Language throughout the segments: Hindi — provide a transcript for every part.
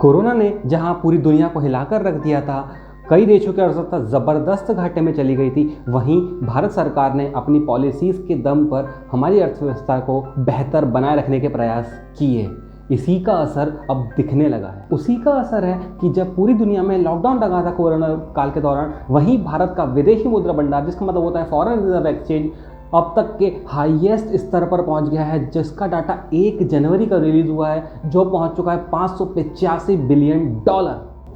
कोरोना ने जहां पूरी दुनिया को हिलाकर रख दिया था, कई देशों की अर्थव्यवस्था ज़बरदस्त घाटे में चली गई थी, वहीं भारत सरकार ने अपनी पॉलिसीज़ के दम पर हमारी अर्थव्यवस्था को बेहतर बनाए रखने के प्रयास किए। इसी का असर अब दिखने लगा है। उसी का असर है कि जब पूरी दुनिया में लॉकडाउन लगा था कोरोना काल के दौरान, वहीं भारत का विदेशी मुद्रा भंडार, जिसका मतलब होता है फॉरेन रिजर्व एक्सचेंज, अब तक के हाईएस्ट स्तर पर पहुंच गया है, जिसका डाटा 1 जनवरी का रिलीज हुआ है, जो पहुंच चुका है $585 बिलियन।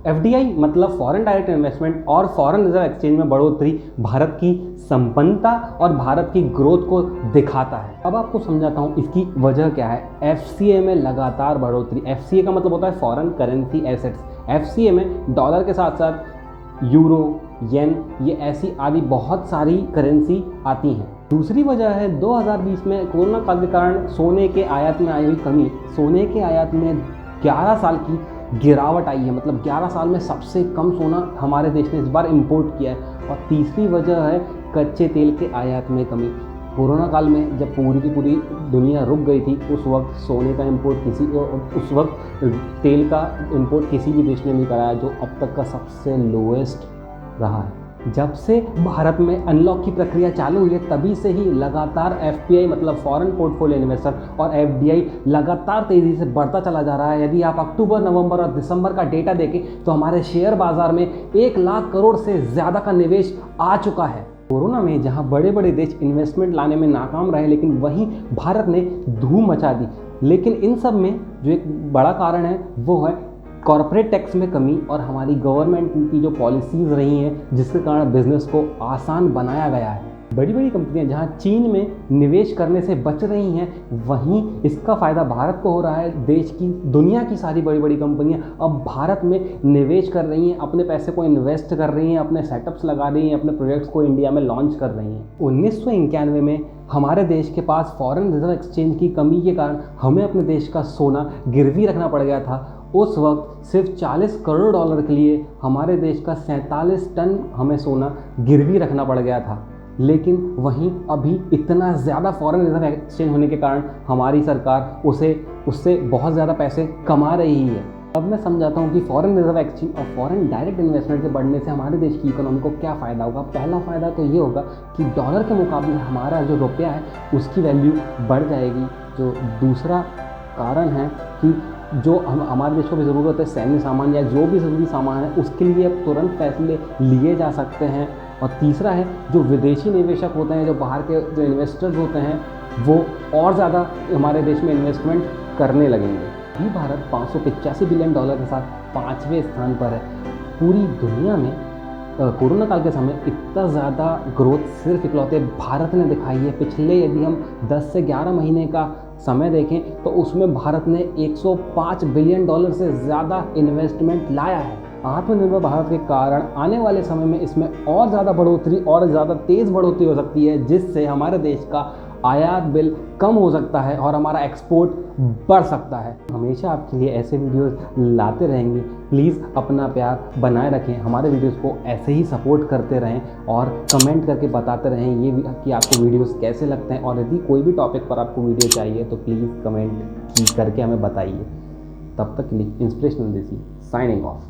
एफडीआई मतलब फॉरेन डायरेक्ट इन्वेस्टमेंट और फॉरेन रिजर्व एक्सचेंज में बढ़ोतरी भारत की संपन्नता और भारत की ग्रोथ को दिखाता है। अब आपको समझाता हूँ इसकी वजह क्या है। एफसीए में लगातार बढ़ोतरी, एफसीए का मतलब होता है फॉरेन करेंसी एसेट्स। एफसीए में डॉलर के साथ साथ यूरो, येन, ये ऐसी आदि बहुत सारी करेंसी आती हैं। दूसरी वजह है 2020 में कोरोना काल के कारण सोने के आयात में आई हुई कमी। सोने के आयात में 11 साल की गिरावट आई है, मतलब 11 साल में सबसे कम सोना हमारे देश ने इस बार इंपोर्ट किया है। और तीसरी वजह है कच्चे तेल के आयात में कमी। कोरोना काल में जब पूरी की पूरी दुनिया रुक गई थी, उस वक्त सोने का इंपोर्ट उस वक्त तेल का इंपोर्ट किसी भी देश ने नहीं कराया, जो अब तक का सबसे लोएस्ट रहा है। जब से भारत में अनलॉक की प्रक्रिया चालू हुई है, तभी से ही लगातार एफपीआई मतलब फॉरेन पोर्टफोलियो इन्वेस्टर और एफडीआई लगातार तेज़ी से बढ़ता चला जा रहा है। यदि आप अक्टूबर, नवंबर और दिसंबर का डेटा देखें तो हमारे शेयर बाजार में 1 लाख करोड़ से ज़्यादा का निवेश आ चुका है। कोरोना में जहां बड़े बड़े देश इन्वेस्टमेंट लाने में नाकाम रहे, लेकिन वहीं भारत ने धूम मचा दी। लेकिन इन सब में जो एक बड़ा कारण है वो है कॉर्पोरेट टैक्स में कमी और हमारी गवर्नमेंट की जो पॉलिसीज़ रही हैं, जिसके कारण बिजनेस को आसान बनाया गया है। बड़ी बड़ी कंपनियां जहां चीन में निवेश करने से बच रही हैं, वहीं इसका फ़ायदा भारत को हो रहा है। देश की, दुनिया की सारी बड़ी बड़ी कंपनियां अब भारत में निवेश कर रही हैं, अपने पैसे को इन्वेस्ट कर रही हैं, अपने सेटअप्स लगा रही हैं, अपने प्रोजेक्ट्स को इंडिया में लॉन्च कर रही हैं। 1991 में हमारे देश के पास फॉरेन रिजर्व एक्सचेंज की कमी के कारण हमें अपने देश का सोना गिरवी रखना पड़ गया था। उस वक्त सिर्फ $40 करोड़ के लिए हमारे देश का 47 टन हमें सोना गिरवी रखना पड़ गया था। लेकिन वहीं अभी इतना ज़्यादा फॉरेन रिजर्व एक्सचेंज होने के कारण हमारी सरकार उससे बहुत ज़्यादा पैसे कमा रही है। अब मैं समझाता हूँ कि फॉरेन रिजर्व एक्सचेंज और फॉरेन डायरेक्ट इन्वेस्टमेंट के बढ़ने से हमारे देश की इकोनॉमी को क्या फ़ायदा होगा। पहला फ़ायदा तो ये होगा कि डॉलर के मुकाबले हमारा जो रुपया है उसकी वैल्यू बढ़ जाएगी। जो दूसरा कारण है कि जो हमारे देश को भी ज़रूरत है, सैन्य सामान या जो भी ज़रूरी सामान है, उसके लिए अब तुरंत फैसले लिए जा सकते हैं। और तीसरा है जो विदेशी निवेशक होते हैं, जो बाहर के जो इन्वेस्टर्स होते हैं, वो और ज़्यादा हमारे देश में इन्वेस्टमेंट करने लगेंगे। अभी भारत $585 बिलियन के साथ 5वें स्थान पर है। पूरी दुनिया में कोरोना काल के समय इतना ज़्यादा ग्रोथ सिर्फ इकलौते भारत ने दिखाई है। पिछले यदि हम 10 से 11 महीने का समय देखें तो उसमें भारत ने $105 बिलियन से ज़्यादा इन्वेस्टमेंट लाया है। आत्मनिर्भर भारत के कारण आने वाले समय में इसमें और ज़्यादा बढ़ोतरी और ज़्यादा तेज़ बढ़ोतरी हो सकती है, जिससे हमारे देश का आयात बिल कम हो सकता है और हमारा एक्सपोर्ट बढ़ सकता है। हमेशा आपके लिए ऐसे वीडियोस लाते रहेंगे। प्लीज़ अपना प्यार बनाए रखें, हमारे वीडियोस को ऐसे ही सपोर्ट करते रहें और कमेंट करके बताते रहें ये कि आपको वीडियोस कैसे लगते हैं। और यदि कोई भी टॉपिक पर आपको वीडियो चाहिए तो प्लीज़ कमेंट करके हमें बताइए। तब तक के लिए इंस्पिरेशनल देसी साइनिंग ऑफ।